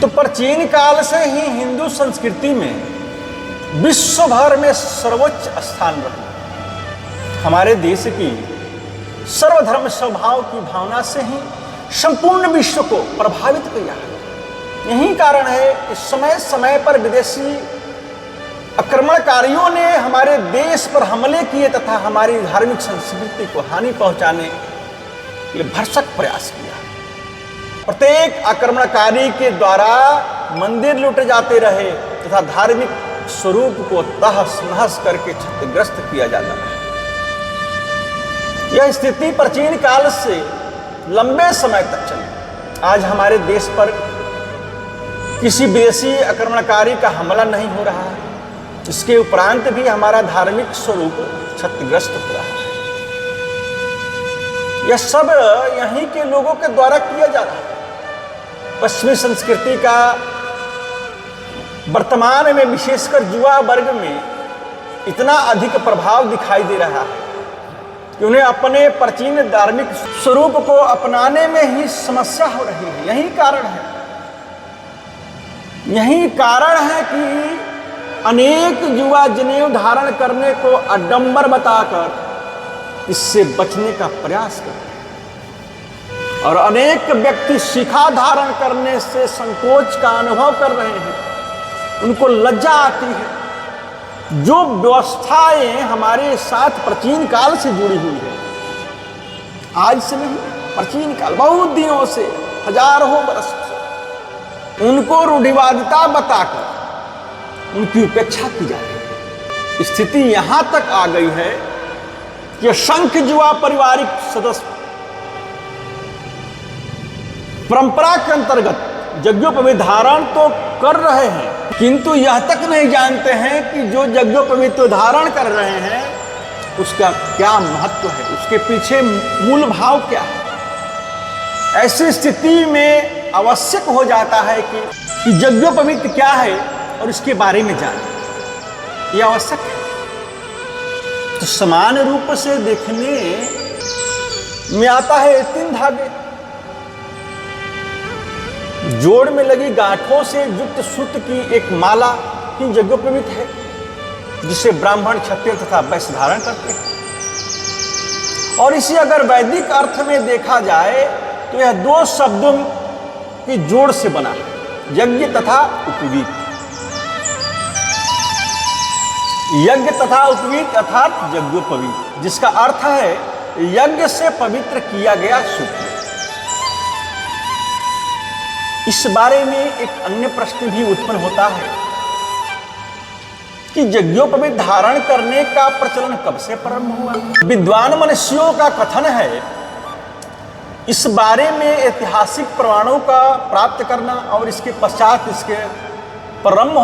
तो प्राचीन काल से ही हिंदू संस्कृति में विश्व भर में सर्वोच्च स्थान रहा। हमारे देश की सर्वधर्म स्वभाव की भावना से ही संपूर्ण विश्व को प्रभावित किया। यही कारण है कि समय समय पर विदेशी आक्रमणकारियों ने हमारे देश पर हमले किए तथा हमारी धार्मिक संस्कृति को हानि पहुंचाने के लिए भरसक प्रयास किया। प्रत्येक आक्रमणकारी के द्वारा मंदिर लूटे जाते रहे तथा धार्मिक स्वरूप को तहस नहस करके क्षतिग्रस्त किया जाता रहा। यह स्थिति प्राचीन काल से लंबे समय तक चली। आज हमारे देश पर किसी विदेशी आक्रमणकारी का हमला नहीं हो रहा है। इसके उपरांत भी हमारा धार्मिक स्वरूप क्षतिग्रस्त हो रहा है। यह सब यहीं के लोगों के द्वारा किया जा रहा है। पश्चिमी संस्कृति का वर्तमान में विशेषकर युवा वर्ग में इतना अधिक प्रभाव दिखाई दे रहा है कि उन्हें अपने प्राचीन धार्मिक स्वरूप को अपनाने में ही समस्या हो रही है। यही कारण है कि अनेक युवा जनेऊ धारण करने को आडंबर बताकर इससे बचने का प्रयास करते हैं और अनेक व्यक्ति शिखा धारण करने से संकोच का अनुभव कर रहे हैं। उनको लज्जा आती है। जो व्यवस्थाएं हमारे साथ प्राचीन काल से जुड़ी हुई है, आज से नहीं, प्राचीन काल बहुत दिनों से, हजारों वर्ष से, उनको रूढ़िवादिता बताकर उनकी उपेक्षा की जा रही है। स्थिति यहां तक आ गई है कि असंख्य युवा पारिवारिक सदस्य परंपरा के अंतर्गत यज्ञोपवीत धारण तो कर रहे हैं, किंतु यह तक नहीं जानते हैं कि जो यज्ञोपवीत धारण कर रहे हैं उसका क्या महत्व है, उसके पीछे मूल भाव क्या है। ऐसी स्थिति में आवश्यक हो जाता है कि यज्ञोपवीत क्या है और इसके बारे में जाने, यह आवश्यक है। तो समान रूप से देखने में आता है 3 धागे। जोड़ में लगी गांठों से युक्त सूत की एक माला ही यज्ञोपवीत है, जिसे ब्राह्मण, क्षत्रिय तथा वैश्य धारण करते हैं। और इसे अगर वैदिक अर्थ में देखा जाए तो यह 2 शब्दों की जोड़ से बना है, यज्ञ तथा उपवीत। यज्ञ तथा उपवीत अर्थात यज्ञोपवीत, जिसका अर्थ है यज्ञ से पवित्र किया गया सूत्र। इस बारे में एक अन्य प्रश्न भी उत्पन्न होता है कि यज्ञोपवीत धारण करने का प्रचलन कब से प्रारंभ हुआ। विद्वान मनुष्यों का कथन है इस बारे में ऐतिहासिक प्रमाणों का प्राप्त करना और इसके पश्चात इसके प्रारंभ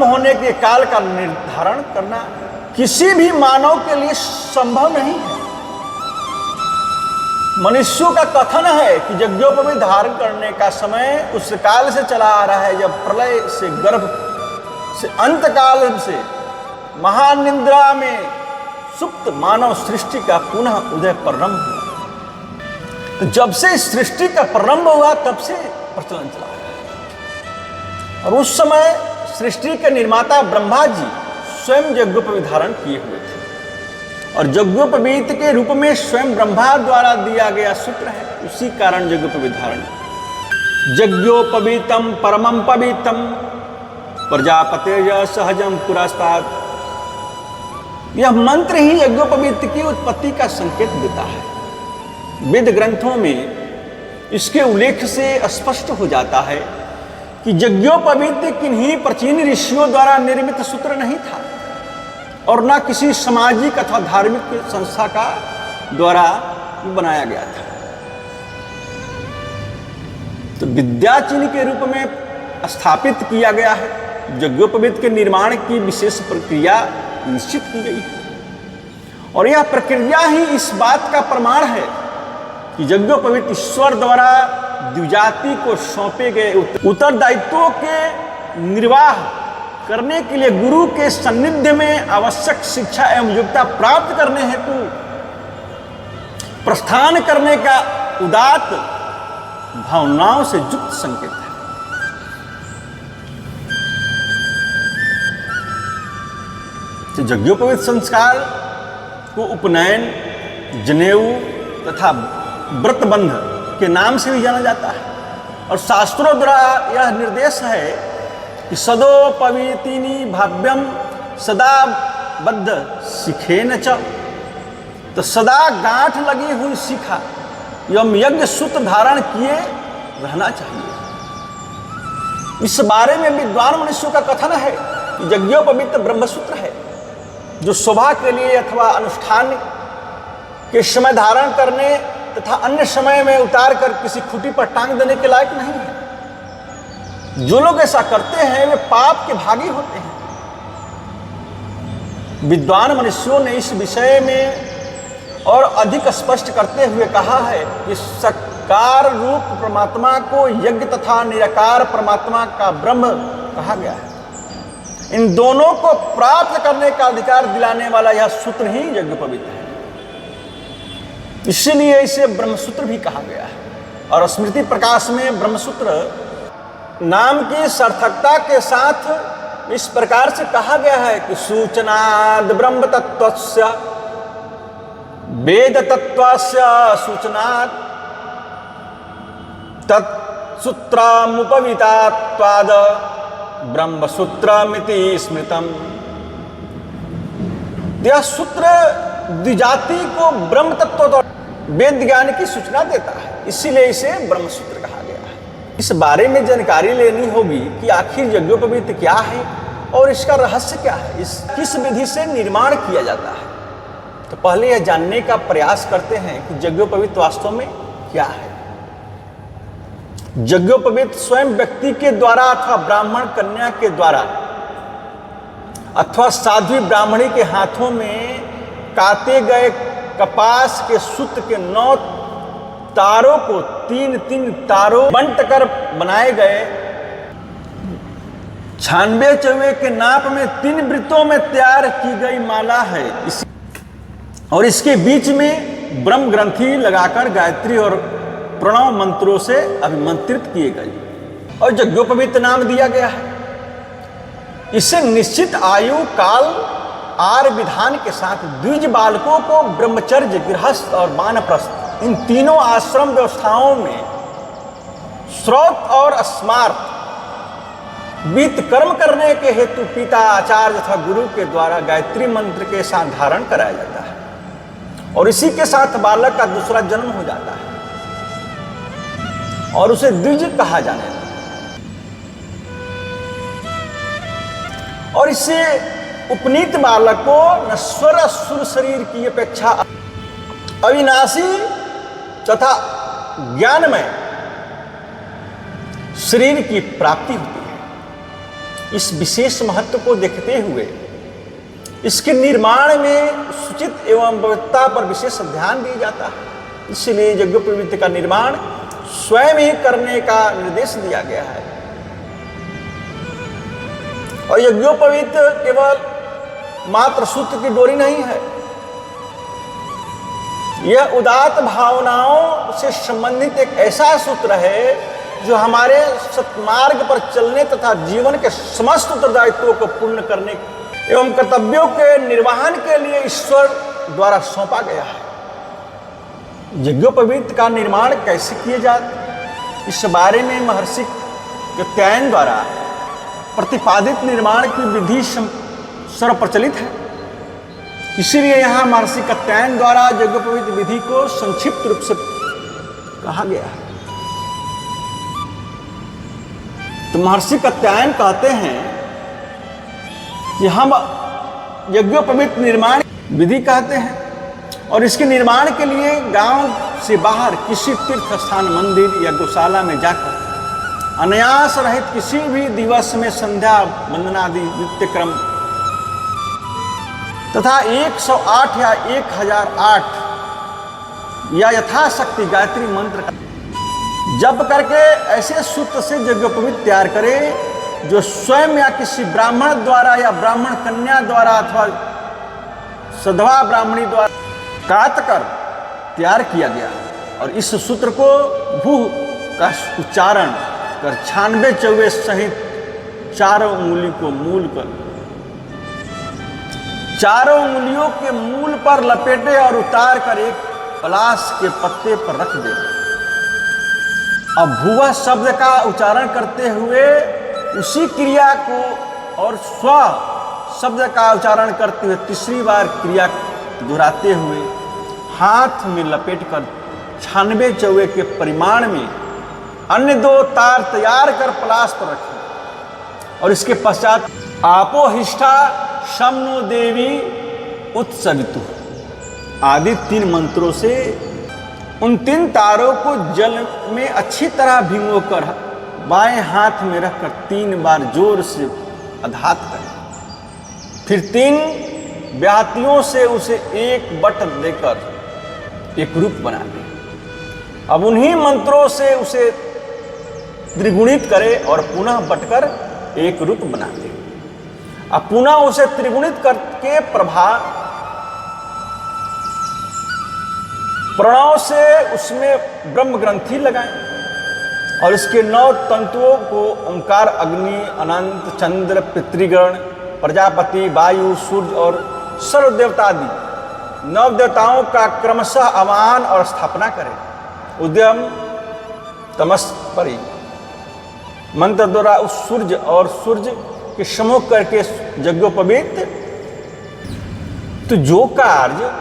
होने के काल का निर्धारण करना किसी भी मानव के लिए संभव नहीं है। मनुष्यों का कथन है कि यज्ञोपवीत धारण करने का समय उस काल से चला आ रहा है जब प्रलय से गर्भ से अंत काल से महानिद्रा में सुप्त मानव सृष्टि का पुनः उदय प्रारंभ हुआ। तो जब से सृष्टि का प्रारंभ हुआ तब से प्रचलन चला है। और उस समय सृष्टि के निर्माता ब्रह्मा जी स्वयं यज्ञोपवीत धारण किए हुए थे और यज्ञोपवीत के रूप में स्वयं ब्रह्मा द्वारा दिया गया सूत्र है। उसी कारण यज्ञोपवीत धारण। यज्ञोपवीतम परमं पवित्रम प्रजापतेय सहजम पुरस्तात्। यह मंत्र ही यज्ञोपवीत की उत्पत्ति का संकेत देता है। वेद ग्रंथों में इसके उल्लेख से स्पष्ट हो जाता है कि यज्ञोपवीत किन्हीं प्राचीन ऋषियों द्वारा निर्मित सूत्र नहीं था और न किसी सामाजिक अथवा धार्मिक संस्था का द्वारा बनाया गया था। तो विद्याचिन्ह के रूप में स्थापित किया गया है। यज्ञोपवीत के निर्माण की विशेष प्रक्रिया निश्चित की गई है और यह प्रक्रिया ही इस बात का प्रमाण है कि यज्ञोपवीत ईश्वर द्वारा द्विजाति को सौंपे गए उत्तरदायित्वों के निर्वाह करने के लिए गुरु के सान्निध्य में आवश्यक शिक्षा एवं योग्यता प्राप्त करने हेतु प्रस्थान करने का उदात्त भावनाओं से युक्त संकेत है। तो यज्ञोपवीत संस्कार को उपनयन, जनेऊ तथा व्रतबंध के नाम से भी जाना जाता है। और शास्त्रों द्वारा यह निर्देश है कि सदोपवीतिनी भाव्यम सदा बद्ध शिखेन च, तो सदा गांठ लगी हुई शिखा एवं यज्ञ सूत्र धारण किए रहना चाहिए। इस बारे में विद्वान मनुष्यों का कथन है कि यज्ञोपवीत ब्रह्मसूत्र है, जो शोभा के लिए अथवा अनुष्ठान के समय धारण करने तथा अन्य समय में उतार कर किसी खूंटी पर टांग देने के लायक नहीं है। जो लोग ऐसा करते हैं वे पाप के भागी होते हैं। विद्वान मनुष्यों ने इस विषय में और अधिक स्पष्ट करते हुए कहा है कि साकार रूप परमात्मा को यज्ञ तथा निराकार परमात्मा का ब्रह्म कहा गया है। इन दोनों को प्राप्त करने का अधिकार दिलाने वाला यह सूत्र ही यज्ञोपवीत है। इसीलिए इसे ब्रह्मसूत्र भी कहा गया है। और स्मृति प्रकाश में ब्रह्मसूत्र नाम की सार्थकता के साथ इस प्रकार से कहा गया है कि सूचनाद ब्रह्म तत्वस्य वेद तत्वस्य सूचनात् तत्सूत्रमुपवीतात्वाद ब्रह्मसूत्रमिति स्मृतम्। यह सूत्र द्विजाति को ब्रह्म तत्व और वेद ज्ञान की सूचना देता है, इसीलिए इसे ब्रह्मसूत्र कहा गया है। इस बारे में जानकारी लेनी होगी कि आखिर यज्ञोपवीत क्या है और इसका रहस्य क्या है, किस विधि से निर्माण किया जाता है। तो पहले यह जानने का प्रयास करते हैं कि यज्ञोपवीत वास्तव में क्या है। यज्ञोपवीत स्वयं व्यक्ति के द्वारा अथवा ब्राह्मण कन्या के द्वारा अथवा साध्वी ब्राह्मणी के हाथों में काते गए कपास के सूत्र के 9 तारों को 3-3 तारों बंटकर बनाए गए 96 चौवे के नाप में 3 वृत्तों में तैयार की गई माला है। और इसके बीच में ब्रह्म ग्रंथि लगाकर गायत्री और प्रणव मंत्रों से अभिमंत्रित किए गए और यज्ञोपवीत नाम दिया गया है। इसे निश्चित आयु काल आर विधान के साथ द्विज बालकों को ब्रह्मचर्य, गृहस्थ और वानप्रस्थ इन तीनों आश्रम व्यवस्थाओं में श्रौत और स्मार्त वित्त कर्म करने के हेतु पिता, आचार्य तथा गुरु के द्वारा गायत्री मंत्र के साथ धारण कराया जाता है और इसी के साथ बालक का दूसरा जन्म हो जाता है और उसे द्विज कहा जाने लगा। और इससे उपनीत बालक को नश्वर असुर शरीर की अपेक्षा अविनाशी तथा ज्ञानमय शरीर की प्राप्ति होती है। इस विशेष महत्व को देखते हुए इसके निर्माण में सुचित एवं भव्यता पर विशेष ध्यान दिया जाता है। इसलिए यज्ञोपवीत का निर्माण स्वयं ही करने का निर्देश दिया गया है। और यज्ञोपवीत केवल मात्र सूत्र की डोरी नहीं है, यह उदात्त भावनाओं से संबंधित एक ऐसा सूत्र है जो हमारे सत्मार्ग पर चलने तथा जीवन के समस्त उत्तरदायित्वों को पूर्ण करने एवं कर्तव्यों के निर्वहन के लिए ईश्वर द्वारा सौंपा गया है। यज्ञोपवीत का निर्माण कैसे किए जाए, इस बारे में महर्षि कात्यायन द्वारा प्रतिपादित निर्माण की विधि सर्वप्रचलित है। इसीलिए यहाँ महर्षि कात्यायन द्वारा यज्ञोपवीत विधि को संक्षिप्त रूप से कहा गया है। तो महर्षि कात्यायन कहते हैं कि हम यज्ञोपवीत निर्माण विधि कहते हैं और इसके निर्माण के लिए गांव से बाहर किसी तीर्थ स्थान, मंदिर या गौशाला में जाकर अनायास रहित किसी भी दिवस में संध्या वंदनादि नित्य क्रम तथा 108 या 1008 या यथाशक्ति गायत्री मंत्र जप करके ऐसे सूत्र से यज्ञोपवीत तैयार करे जो स्वयं या किसी ब्राह्मण द्वारा या ब्राह्मण कन्या द्वारा अथवा सधवा ब्राह्मणी द्वारा काट कर तैयार किया गया। और इस सूत्र को भू का उच्चारण कर 96 चौवे सहित चारों उंगली को मूल कर चारों उंगलियों के मूल पर लपेटे और उतार कर एक पलाश के पत्ते पर रख दे। अब भुवः शब्द का उच्चारण करते हुए उसी क्रिया को और स्व शब्द का उच्चारण करते हुए तीसरी बार क्रिया दोहराते हुए हाथ में लपेटकर 96 चौवे के परिमाण में अन्य 2 तार तैयार कर पलाश पर रखें और इसके पश्चात आपो हिष्ठा शमनो देवी उत्सवितु आदि 3 मंत्रों से उन 3 तारों को जल में अच्छी तरह भिगोकर बाएं हाथ में रखकर 3 बार जोर से आघात करें। फिर 3 व्याहतियों से उसे एक बट देकर एक रूप बना दें। अब उन्हीं मंत्रों से उसे त्रिगुणित करे और पुनः बटकर एक रूप बना दे। अब पुनः उसे त्रिगुणित करके प्रणव से उसमें ब्रह्म ग्रंथि लगाएं और इसके 9 तंतुओं को ओंकार, अग्नि, अनंत, चंद्र, पितृगण, प्रजापति, वायु, सूर्य और सर्व देवता आदि 9 देवताओं का क्रमशः आवाहन और स्थापना करें। उद्यम तमस्परि मंत्र द्वारा उस सूर्य और सूर्य के सम्मुख करके यज्ञोपवीत तो जो कार्य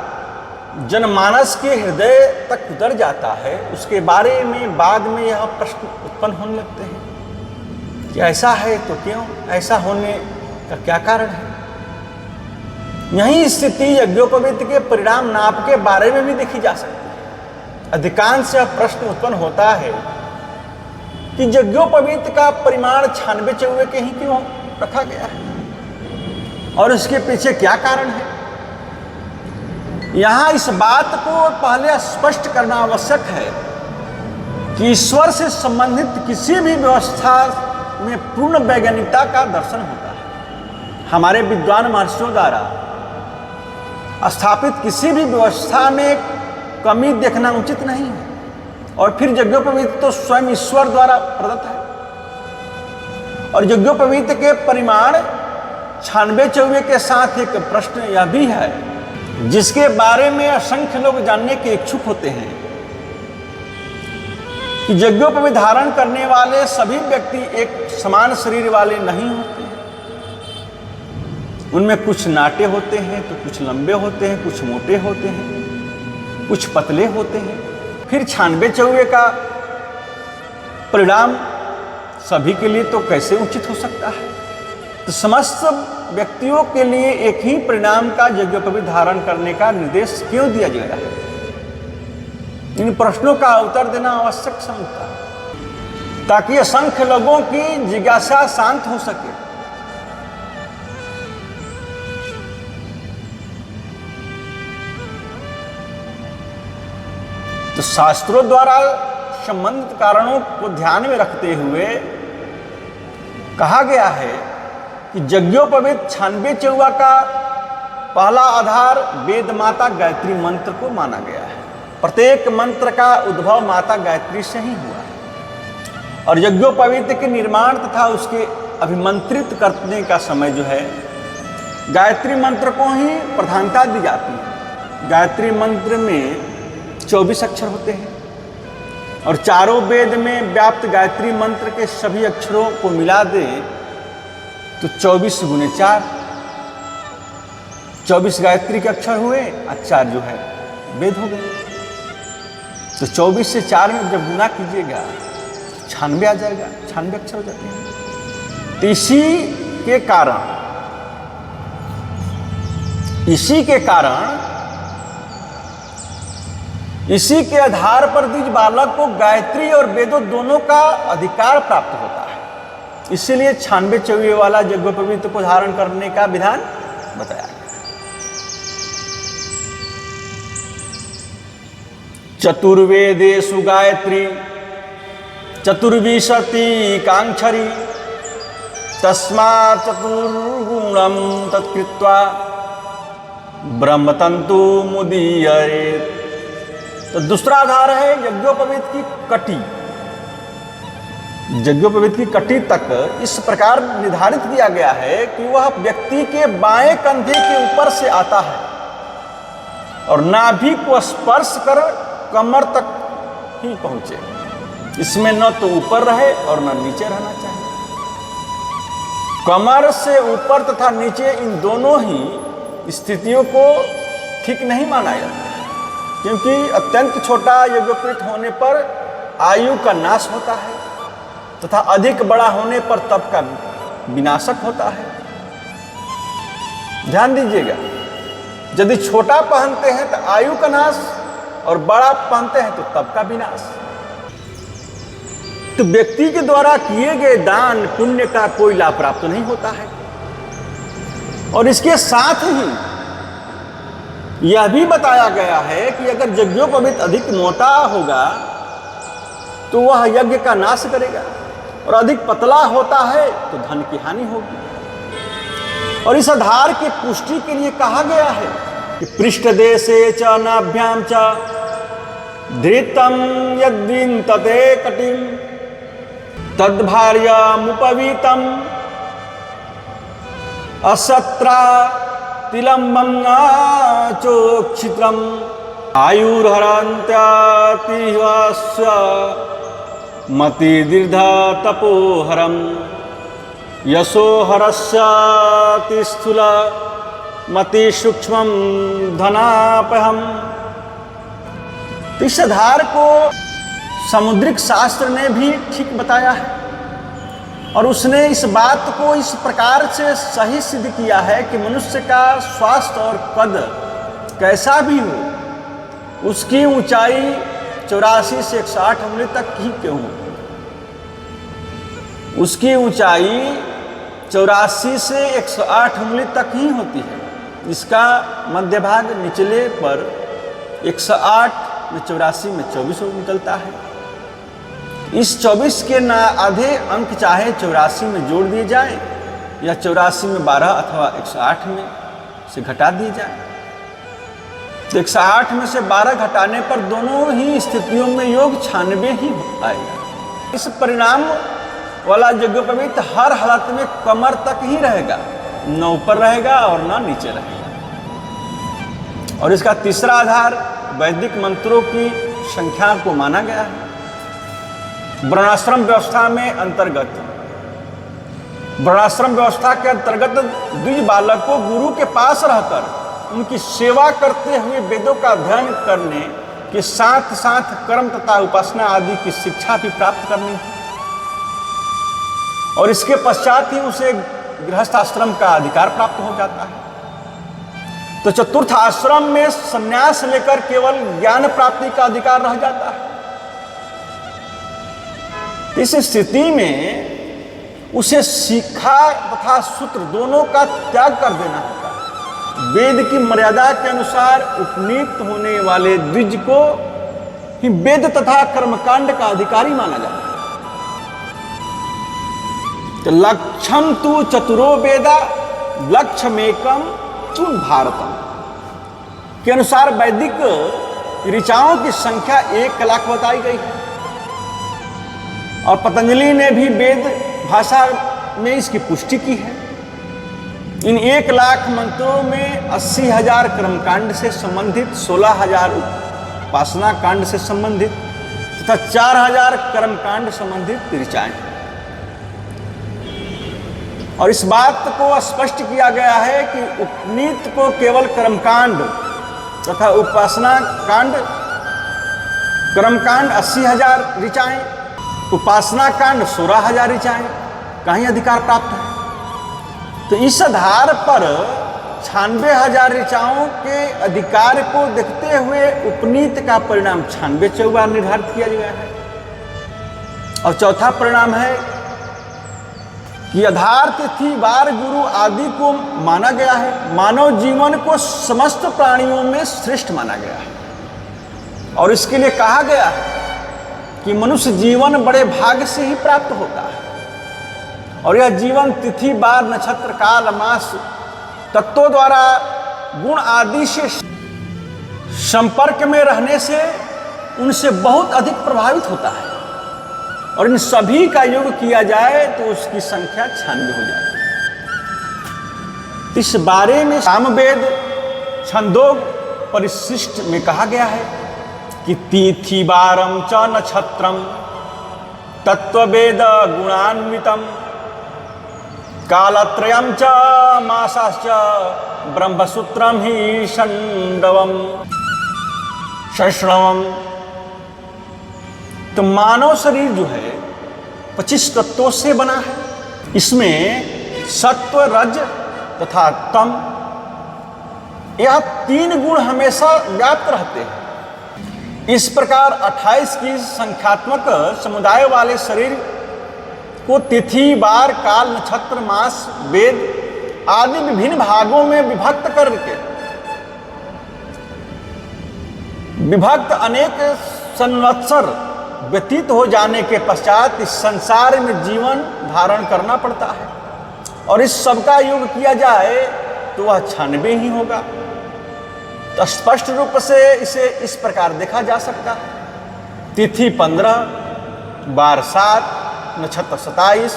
जनमानस के हृदय तक उतर जाता है उसके बारे में बाद में यह प्रश्न उत्पन्न होने लगते हैं कि ऐसा है तो क्यों, ऐसा होने का क्या कारण है। यही स्थिति यज्ञोपवीत के परिणाम नाप के बारे में भी देखी जा सकती है। अधिकांश यह प्रश्न उत्पन्न होता है कि यज्ञोपवीत का परिमाण 96 चौवे के ही क्यों रखा गया है और इसके पीछे क्या कारण है। यहां इस बात को पहले स्पष्ट करना आवश्यक है कि ईश्वर से संबंधित किसी भी व्यवस्था में पूर्ण वैज्ञानिकता का दर्शन होता है। हमारे विद्वान महर्षियों द्वारा स्थापित किसी भी व्यवस्था में कमी देखना उचित नहीं है और फिर यज्ञोपवीत तो स्वयं ईश्वर द्वारा प्रदत्त है। और यज्ञोपवीत के परिमाण 96 चौवे के साथ एक प्रश्न यह भी है जिसके बारे में असंख्य लोग जानने के इच्छुक होते हैं कि यज्ञोपवीत धारण करने वाले सभी व्यक्ति एक समान शरीर वाले नहीं होते। उनमें कुछ नाटे होते हैं तो कुछ लंबे होते हैं, कुछ मोटे होते हैं, कुछ पतले होते हैं। फिर 96 चौवे का परिणाम सभी के लिए तो कैसे उचित हो सकता है। तो समस्त व्यक्तियों के लिए एक ही परिणाम का यज्ञोपवीत धारण करने का निर्देश क्यों दिया गया है। इन प्रश्नों का उत्तर देना आवश्यक समझता है ताकि असंख्य लोगों की जिज्ञासा शांत हो सके। तो शास्त्रों द्वारा संबंधित कारणों को ध्यान में रखते हुए कहा गया है कि यज्ञोपवीत 96 चौवा का पहला आधार वेद माता गायत्री मंत्र को माना गया है। प्रत्येक मंत्र का उद्भव माता गायत्री से ही हुआ है और यज्ञोपवीत के निर्माण तथा उसके अभिमंत्रित करने का समय जो है गायत्री मंत्र को ही प्रधानता दी जाती है। गायत्री मंत्र में 24 अक्षर होते हैं और चारों वेद में व्याप्त गायत्री मंत्र के सभी अक्षरों को मिला दे तो 24 गुने 4 24 गायत्री के अक्षर हुए और 4 जो है वेद हो गए। तो 24 से 4 में जब गुना कीजिएगा 96 आ जाएगा, 96 अक्षर हो जाते हैं। तो इसी के आधार पर द्विज बालक को गायत्री और वेदों दोनों का अधिकार प्राप्त होता है। इसीलिए 96 चौवे वाला यज्ञोपवीत को धारण करने का विधान बताया गया। चतुर्वेदेषु गायत्री चतुर्विंशति कांक्षरी तस्मात् चतुर्गुणं तत्कृत्वा ब्रह्मतंतु मुदीयते। तो दूसरा आधार है यज्ञोपवीत की कटी यज्ञोपवीत की कटी तक इस प्रकार निर्धारित किया गया है कि वह व्यक्ति के बाएं कंधे के ऊपर से आता है और नाभि को स्पर्श कर कमर तक ही पहुंचे। इसमें न तो ऊपर रहे और न नीचे रहना चाहिए। कमर से ऊपर तथा नीचे इन दोनों ही स्थितियों को ठीक नहीं माना जाता, क्योंकि अत्यंत छोटा यज्ञोपवीत होने पर आयु का नाश होता है तथा अधिक बड़ा होने पर तप का विनाशक होता है। ध्यान दीजिएगा, यदि छोटा पहनते हैं तो आयु का नाश और बड़ा पहनते हैं तो तप का विनाश। तो व्यक्ति के द्वारा किए गए दान पुण्य का कोई लाभ प्राप्त नहीं होता है। और इसके साथ ही यह भी बताया गया है कि अगर यज्ञोपवीत अधिक मोटा होगा तो वह यज्ञ का नाश करेगा, और अधिक पतला होता है तो धन की हानि होगी। और इस आधार की पुष्टि के लिए कहा गया है कि पृष्ठ देशे च नाभ्याम च धृतम यद्विंतते कटिम तद्भार्यामुपवीतम असत्रा तिलम्बंगा चोक्षित्रम आयुर्हरन्त्यातिह्वस्य मति दीर्घा तपोहरम यशोहरस्याति स्थूल मति सूक्ष्मम धनापहम। इस आधार को सामुद्रिक शास्त्र ने भी ठीक बताया है, और उसने इस बात को इस प्रकार से सही सिद्ध किया है कि मनुष्य का स्वास्थ्य और कद कैसा भी हो, उसकी ऊंचाई 84 से 108 उंगली तक ही क्यों हो, उसकी ऊंचाई 84 से 108 उंगली तक ही होती है। इसका मध्य भाग निचले पर 108 में 84 में 24 निकलता है। इस 24 के ना आधे अंक चाहे 84 में जोड़ दिए जाए या 84 में 12 अथवा 108 में से घटा दिए जाए। तो 108 में से 12 घटाने पर दोनों ही स्थितियों में योग 96 ही आएगा। इस परिणाम वाला यज्ञोपवीत हर हालत में कमर तक ही रहेगा, न ऊपर रहेगा और न नीचे रहेगा। और इसका तीसरा आधार वैदिक मंत्रों की संख्या को माना गया है। वर्णाश्रम व्यवस्था में अंतर्गत वर्णाश्रम व्यवस्था के अंतर्गत द्विज बालक को गुरु के पास रहकर उनकी सेवा करते हुए वेदों का अध्ययन करने के साथ साथ कर्म तथा उपासना आदि की शिक्षा भी प्राप्त करनी है, और इसके पश्चात ही उसे गृहस्थ आश्रम का अधिकार प्राप्त हो जाता है। तो चतुर्थ आश्रम में संन्यास लेकर केवल ज्ञान प्राप्ति का अधिकार रह जाता है। इस स्थिति में उसे शिक्षा तथा सूत्र दोनों का त्याग कर देना होता है। वेद की मर्यादा के अनुसार उपनीत होने वाले द्विज को ही वेद तथा कर्मकांड का अधिकारी माना जाता है। तो लक्ष्यम तु चतुरो वेदा लक्ष्यमेकम तु भारतम के अनुसार वैदिक ऋचाओं की संख्या 1 लाख बताई गई है, और पतंजलि ने भी वेद भाषा में इसकी पुष्टि की है। इन 1 लाख मंत्रों में 80,000 कर्मकांड से संबंधित, 16,000 उपासना कांड से संबंधित तथा 4,000 कर्मकांड संबंधित ऋचाएं। और इस बात को स्पष्ट किया गया है कि उपनीत को केवल कर्मकांड तथा उपासना कांड, कर्मकांड 80,000 ऋचाएं, उपासना कांड 16,000 ऋचाएं का ही अधिकार प्राप्त है। तो इस आधार पर 96,000 ऋचाओं के अधिकार को देखते हुए उपनीत का परिणाम 96 चौबार निर्धारित किया गया है। और चौथा परिणाम है कि आधार तिथि वार गुरु आदि को माना गया है। मानव जीवन को समस्त प्राणियों में श्रेष्ठ माना गया है, और इसके लिए कहा गया है कि मनुष्य जीवन बड़े भाग्य से ही प्राप्त होता है, और यह जीवन तिथि वार नक्षत्र काल मास तत्वों द्वारा गुण आदि से संपर्क में रहने से उनसे बहुत अधिक प्रभावित होता है। और इन सभी का योग किया जाए तो उसकी संख्या 96 हो जाती है। इस बारे में सामवेद छंदोग परिशिष्ट में कहा गया है कि तिथि वारम च नक्षत्रम तत्ववेद गुणान्वितम कालत्रयम च मासाश्च ब्रह्मसूत्रम ही षण्डवम षष्णवम। तो मानव शरीर जो है 25 तत्वों से बना है। इसमें सत्व, रज तथा तम, यह 3 गुण हमेशा व्याप्त रहते हैं। इस प्रकार 28 की संख्यात्मक समुदाय वाले शरीर को तिथि, वार, काल, नक्षत्र, मास, वेद आदि विभिन्न भागों में विभक्त करके अनेक संवत्सर व्यतीत हो जाने के पश्चात इस संसार में जीवन धारण करना पड़ता है। और इस सबका योग किया जाए तो वह 96 ही होगा। तो स्पष्ट रूप से इसे इस प्रकार देखा जा सकता है। तिथि 15, वार 7, नक्षत्र 27,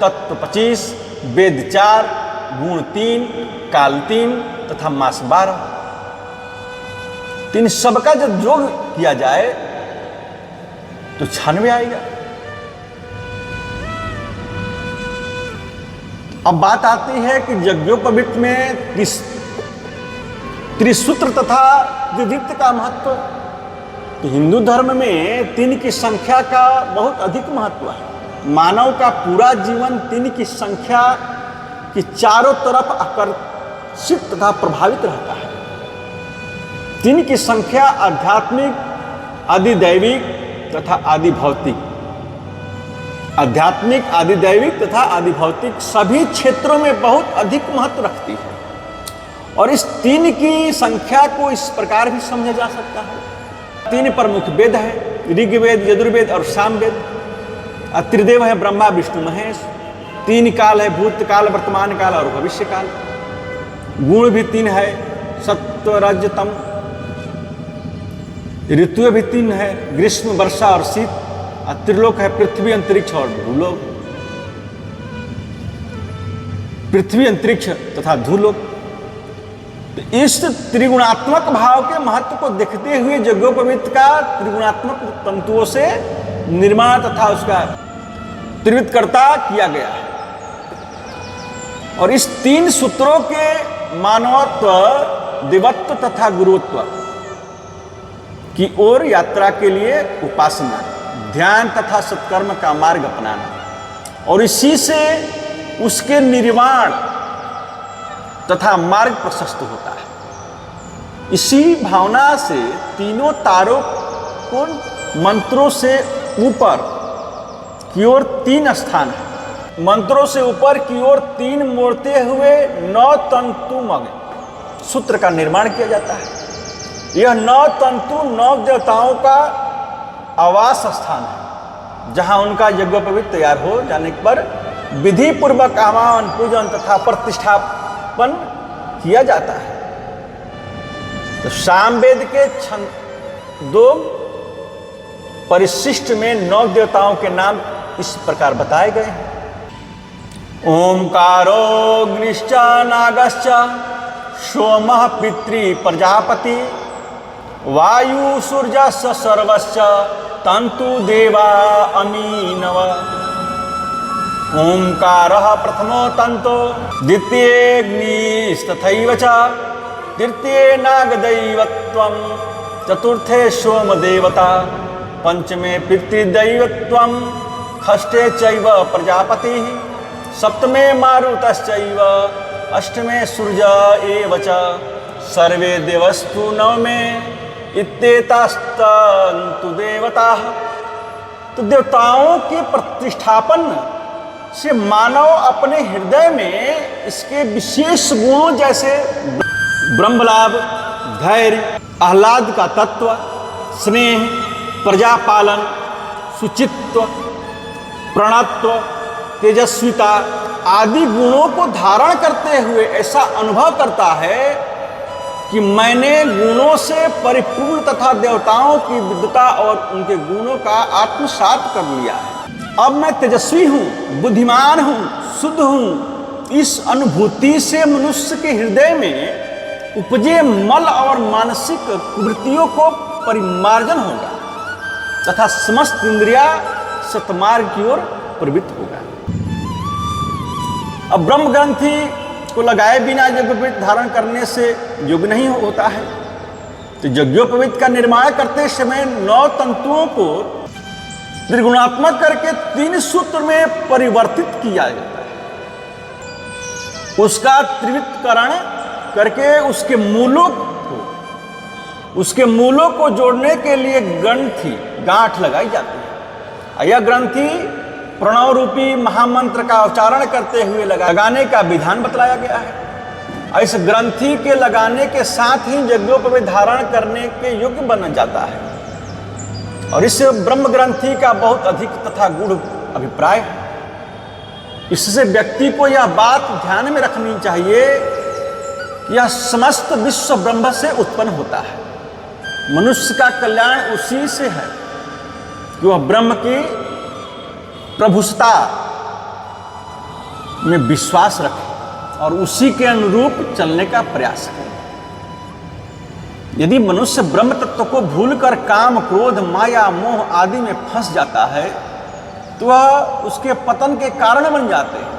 तत्व 25, वेद 4, गुण 3, काल 3 तथा मास 12। तो इन सबका जब योग किया जाए तो 96 आएगा। अब बात आती है कि यज्ञोपवीत में त्रिसूत्र तथा द्विवृत्त का महत्व। तो हिंदू धर्म में 3 की संख्या का बहुत अधिक महत्व है। मानव का पूरा जीवन 3 की संख्या की चारों तरफ आकर्षित तथा प्रभावित रहता है। 3 की संख्या आध्यात्मिक, आदिदैविक तथा आदि भौतिक, आध्यात्मिक, आदिदैविक तथा आदि भौतिक सभी क्षेत्रों में बहुत अधिक महत्व रखती है। और इस 3 की संख्या को इस प्रकार भी समझा जा सकता है। 3 प्रमुख वेद है, ऋग्वेद, यजुर्वेद और सामवेद। त्रिदेव है ब्रह्मा, विष्णु, महेश। 3 काल है, भूतकाल, वर्तमान काल और भविष्य काल। गुण भी 3 है, सत्व, रज, तम। ऋतुएं भी 3 है, ग्रीष्म, वर्षा और शीत। त्रिलोक है, पृथ्वी, अंतरिक्ष और भूलोक। पृथ्वी, अंतरिक्ष तथा धूलोक। तो इस त्रिगुणात्मक भाव के महत्व को देखते हुए यज्ञोपवीत का त्रिगुणात्मक तंतुओं से निर्माण तथा उसका त्रिवृत्तकर्ता किया गया है। और इस 3 सूत्रों के मानवत्व, देवत्व तथा गुरुत्व की ओर यात्रा के लिए उपासना, ध्यान तथा सत्कर्म का मार्ग अपनाना और इसी से उसके निर्माण तथा मार्ग प्रशस्त होता है। इसी भावना से तीनों तारों को मंत्रों से ऊपर की ओर 3 स्थान है। मंत्रों से ऊपर की ओर 3 मोड़ते हुए 9 तंतुमय सूत्र का निर्माण किया जाता है। यह 9 तंतु 9 देवताओं का आवास स्थान है, जहां उनका यज्ञोपवीत तैयार हो जाने पर विधि पूर्वक आवाहन, पूजन तथा प्रतिष्ठापन किया जाता है। तो सामवेद के छंदोग परिशिष्ट में 9 देवताओं के नाम इस प्रकार बताए गए हैं। ओंकारोऽग्निश्च नागश्च सोमः पितृ प्रजापति वायु सूर्यश्च सर्वश्च तंतु देवा अमीनव। ओंकारः प्रथमो तंतो द्वितीयेऽग्निस्तथैव च तृतीये नागदैवत्वं चतुर्थे सोमदेवता पंचमे पितृदैवत्वं षष्ठे चैव प्रजापतिः सप्तमे मारुतश्चैव अष्टमे सूर्य एव च सर्वे देवस्तु नवमे इत्येतास्तन्तु देवताः। तो देवताओं के प्रतिष्ठापन से मानव अपने हृदय में इसके विशेष गुणों जैसे ब्रह्मलाभ, धैर्य, आह्लाद का तत्व, स्नेह, प्रजापालन, शुचित्व, प्रणत्व, तेजस्विता आदि गुणों को धारण करते हुए ऐसा अनुभव करता है कि मैंने गुणों से परिपूर्ण तथा देवताओं की विद्वता और उनके गुणों का आत्मसात कर लिया है। अब मैं तेजस्वी हूं, बुद्धिमान हूं, शुद्ध हूं, इस अनुभूति से मनुष्य के हृदय में उपजे मल और मानसिक कुवृत्तियों को परिमार्जन होगा तथा समस्त इंद्रिया सतमार्ग की ओर प्रवृत्त होगा। अब ब्रह्म ग्रंथि को लगाए बिना यज्ञोपवीत धारण करने से योग नहीं होता है। तो यज्ञोपवीत का निर्माण करते समय 9 तंतुओं को त्रिगुणात्मक करके 3 सूत्र में परिवर्तित किया जाता है। उसका त्रिवृत्तकरण करके उसके मूलों को जोड़ने के लिए गांठ लगाई जाती है। यह ग्रंथि प्रणव रूपी महामंत्र का उच्चारण करते हुए लगाने का विधान बतलाया गया है। इस ग्रंथि के लगाने के साथ ही यज्ञोपवीत धारण करने के योग्य बन जाता है। और इस ब्रह्म ग्रंथि का बहुत अधिक तथा गूढ़ अभिप्राय है। इससे व्यक्ति को यह बात ध्यान में रखनी चाहिए कि यह समस्त विश्व ब्रह्म से उत्पन्न होता है। मनुष्य का कल्याण उसी से है कि वह ब्रह्म की प्रभुसत्ता में विश्वास रखे और उसी के अनुरूप चलने का प्रयास करे। यदि मनुष्य ब्रह्म तत्व को भूलकर काम, क्रोध, माया, मोह आदि में फंस जाता है तो वह उसके पतन के कारण बन जाते हैं।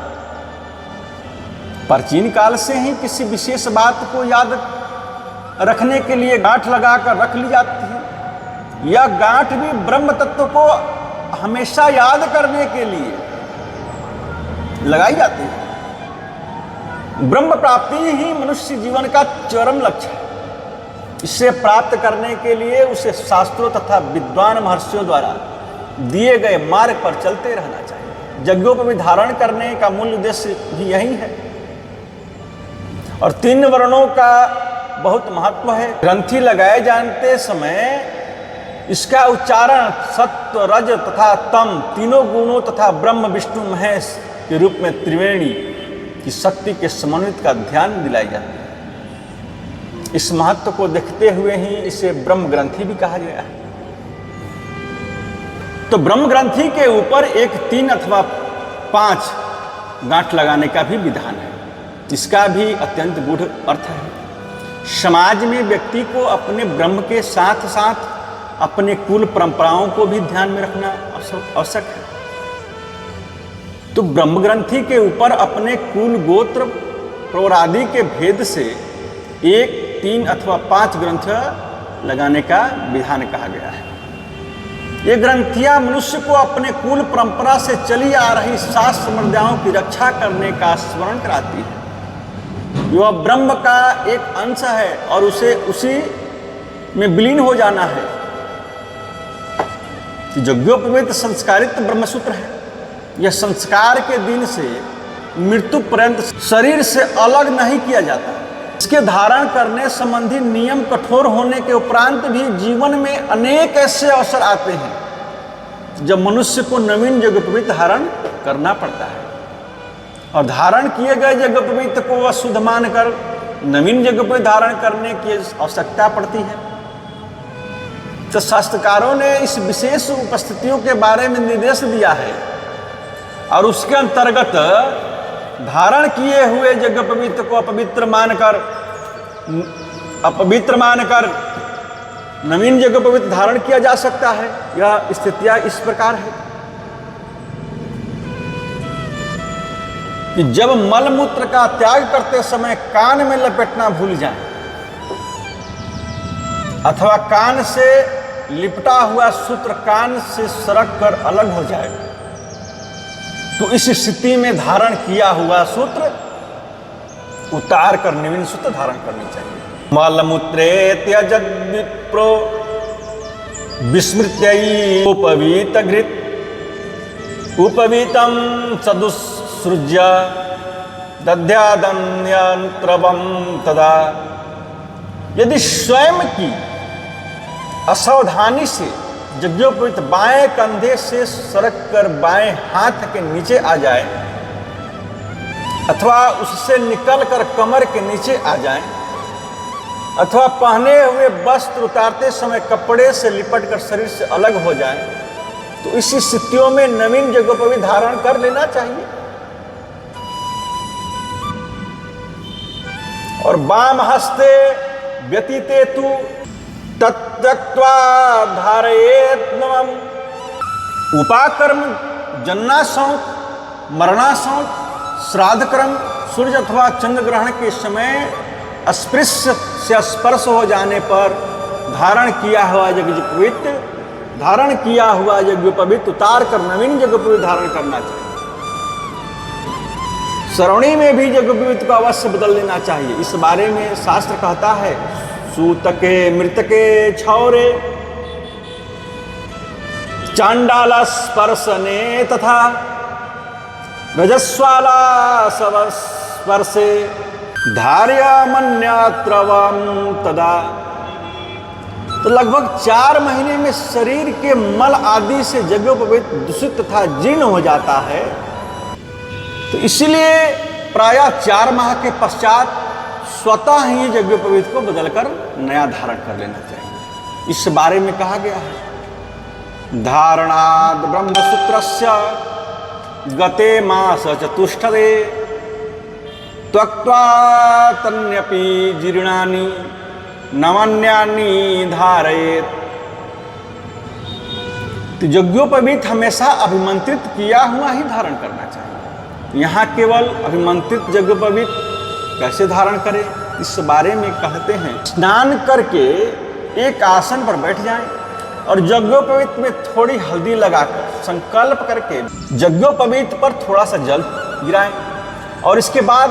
प्राचीन काल से ही किसी विशेष बात को याद रखने के लिए गांठ लगाकर रख ली जाती है। यह गांठ भी ब्रह्म तत्व को हमेशा याद करने के लिए लगाई जाती है। ब्रह्म प्राप्ति ही मनुष्य जीवन का चरम लक्ष्य है। इसे प्राप्त करने के लिए उसे शास्त्रों तथा विद्वान महर्षियों द्वारा दिए गए मार्ग पर चलते रहना चाहिए। यज्ञोपवीत धारण करने का मूल उद्देश्य भी यही है। और 3 वर्णों का बहुत महत्व है। ग्रंथि लगाए जानते समय इसका उच्चारण सत्व, रज तथा तम तीनों गुणों तथा ब्रह्म, विष्णु, महेश के रूप में त्रिवेणी की शक्ति के समन्वित का ध्यान दिलाई जाती है। इस महत्व को देखते हुए ही इसे ब्रह्म ग्रंथि भी कहा गया है। तो ब्रह्म ग्रंथि के ऊपर 1, 3 अथवा 5 गांठ लगाने का भी विधान है। इसका भी अत्यंत गूढ़ अर्थ है। समाज में व्यक्ति को अपने ब्रह्म के साथ साथ अपने कुल परंपराओं को भी ध्यान में रखना आवश्यक है। तो ब्रह्म ग्रंथि के ऊपर अपने कुल, गोत्र, प्रौरादि के भेद से 1, 3 अथवा 5 ग्रंथ लगाने का विधान कहा गया है। ये ग्रंथियां मनुष्य को अपने कुल परंपरा से चली आ रही शास्त्र मर्यादाओं की रक्षा करने का स्मरण कराती है। वह ब्रह्म का एक अंश है और उसे उसी में विलीन हो जाना है। यज्ञोपवीत संस्कारित ब्रह्मसूत्र है। यह संस्कार के दिन से मृत्यु पर्यंत शरीर से अलग नहीं किया जाता। इसके धारण करने संबंधी नियम कठोर होने के उपरांत भी जीवन में अनेक ऐसे अवसर आते हैं जब मनुष्य को नवीन यज्ञोपवीत धारण करना पड़ता है। और धारण किए गए यज्ञोपवीत को अशुद्ध मानकर नवीन यज्ञोपवीत धारण करने की आवश्यकता पड़ती है। तो शास्त्रकारों ने इस विशेष उपस्थितियों के बारे में निर्देश दिया है और उसके अंतर्गत धारण किए हुए यज्ञोपवीत को अपवित्र मानकर नवीन यज्ञोपवीत धारण किया जा सकता है। यह स्थितियां इस प्रकार है कि जब मलमूत्र का त्याग करते समय कान में लपेटना भूल जाएं अथवा कान से लिपटा हुआ सूत्र कान से सरक कर अलग हो जाए तो इस स्थिति में धारण किया हुआ सूत्र उतार कर नवीन सूत्र धारण करनी चाहिए। मलमूत्रे त्यजद्विप्रो विस्मृत्योपवीत घृत उपवीतम सदुसृज्य दध्यादन्यंत्रवम तदा। यदि स्वयं की असावधानी से यज्ञोपवीत बाएं कंधे से सरक कर बाएं हाथ के नीचे आ जाए अथवा उससे निकलकर कमर के नीचे आ जाए अथवा पहने हुए वस्त्र उतारते समय कपड़े से लिपटकर शरीर से अलग हो जाए तो इस स्थितियों में नवीन यज्ञोपवीत धारण कर लेना चाहिए। और वाम हस्ते व्यतीते तु तत्यक्त्वा धारयेत् नवम। उपाकर्म जन्नाशौच, मरणाशौच, श्राद्ध कर्म, सूर्य अथवा चंद्र ग्रहण के समय अस्पृश्य से स्पर्श हो जाने पर धारण किया हुआ यज्ञोपवीत उतार कर नवीन यज्ञोपवीत धारण करना चाहिए। श्रवणी में भी यज्ञोपवीत को अवश्य बदल लेना चाहिए। इस बारे में शास्त्र कहता है, सूतके मृतके क्षौरे चांडाला स्पर्शने तथा रजस्वाला स्पर्शे धार्यमन्यत्रवम तदा। तो लगभग 4 महीने में शरीर के मल आदि से यज्ञोपवीत दूषित तथा जीर्ण हो जाता है। तो इसलिए प्रायः 4 माह के पश्चात स्वतः ही यज्ञोपवीत को बदलकर नया धारण कर लेना चाहिए। इस बारे में कहा गया है, धारणाद ब्रह्मसूत्रस्य गते मास चतुष्टये त्वक्त्वा तन्यपि जीर्णानि नवन्यानि धारयेत्। तो यज्ञोपवीत हमेशा अभिमंत्रित किया हुआ ही धारण करना चाहिए। यहाँ केवल अभिमंत्रित यज्ञोपवीत कैसे धारण करें, इस बारे में कहते हैं, स्नान करके एक आसन पर बैठ जाएं और यज्ञोपवीत में थोड़ी हल्दी लगाकर संकल्प करके यज्ञोपवीत पर थोड़ा सा जल गिराएं और इसके बाद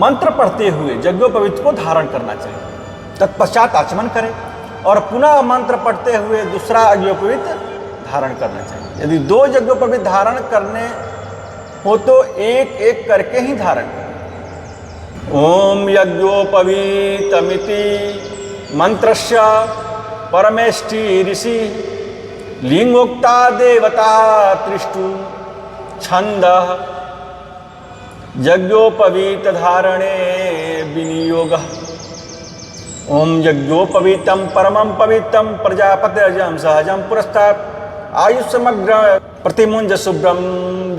मंत्र पढ़ते हुए यज्ञोपवीत को धारण करना चाहिए। तत्पश्चात आचमन करें और पुनः मंत्र पढ़ते हुए दूसरा यज्ञोपवीत धारण करना चाहिए। यदि 2 यज्ञोपवीत धारण करने हो तो एक एक करके ही धारण करें। ओम यज्ञोपवीतमिति मंत्रस्य परमेष्टि ऋषि लिंगोक्ता देवता त्रिष्टु छंद यज्ञोपवीत धारणे विनियोग। ओम यज्ञोपवीतम परमं पवित्रम प्रजापतिर्जं सहजं पुरस्तात् आयुष्यमग्र प्रतिमुंज शुभ्रम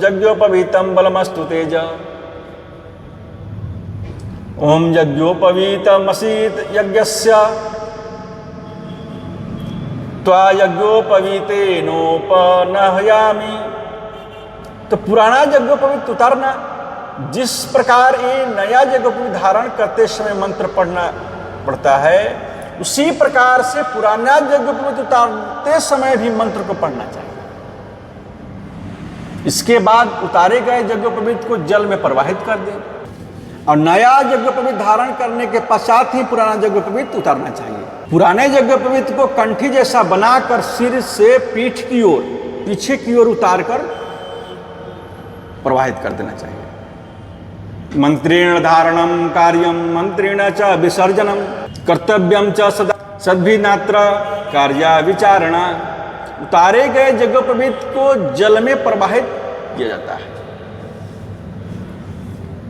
यज्ञोपवीतम बलमस्तु तेज। ओम यज्ञोपवीतमसीत यज्ञस्य त्वा यज्ञोपवीतेनोपनहयामि। तो पुराना यज्ञोपवीत उतारना, जिस प्रकार ये नया यज्ञोपवीत धारण करते समय मंत्र पढ़ना पड़ता है, उसी प्रकार से पुराना यज्ञोपवीत उतारते समय भी मंत्र को पढ़ना चाहिए। इसके बाद उतारे गए यज्ञोपवीत को जल में प्रवाहित कर दें और नया यज्ञोपवीत धारण करने के पश्चात ही पुराना यज्ञोपवीत उतारना चाहिए। पुराने यज्ञोपवीत को कंठी जैसा बनाकर सिर से पीठ की ओर, पीछे की ओर उतार कर प्रवाहित कर देना चाहिए। मंत्रेण धारणम कार्यम मंत्रेण च विसर्जनम कर्तव्यम च सदा सद्भिनात्र कार्य विचारणा। उतारे गए यज्ञोपवीत को जल में प्रवाहित किया जाता है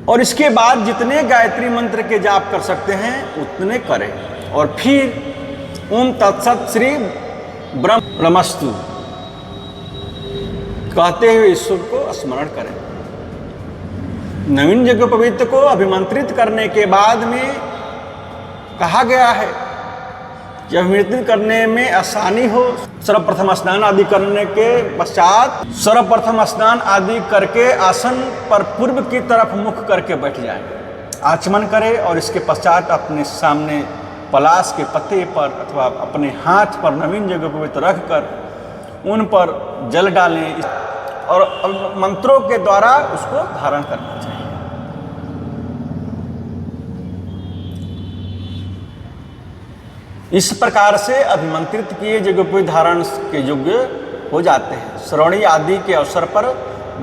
और इसके बाद जितने गायत्री मंत्र के जाप कर सकते हैं उतने करें और फिर ओम तत्सत श्री ब्रह्मस्तु कहते हुए ईश्वर को स्मरण करें। नवीन यज्ञोपवीत को अभिमंत्रित करने के बाद में कहा गया है कि अभिमंत्रित करने में आसानी हो। सर्वप्रथम स्नान आदि करने के पश्चात सर्वप्रथम स्नान आदि करके आसन पर पूर्व की तरफ मुख करके बैठ जाएं, आचमन करें और इसके पश्चात अपने सामने पलाश के पत्ते पर अथवा अपने हाथ पर नवीन यज्ञोपवीत रखकर उन पर जल डालें और मंत्रों के द्वारा उसको धारण करना चाहिए। इस प्रकार से अभिमंत्रित किए यज्ञोपवीत धारण के योग्य हो जाते हैं। श्रवणी आदि के अवसर पर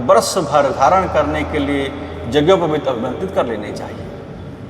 वर्ष भर धारण करने के लिए यज्ञोपवीत अभिमंत्रित कर लेने चाहिए।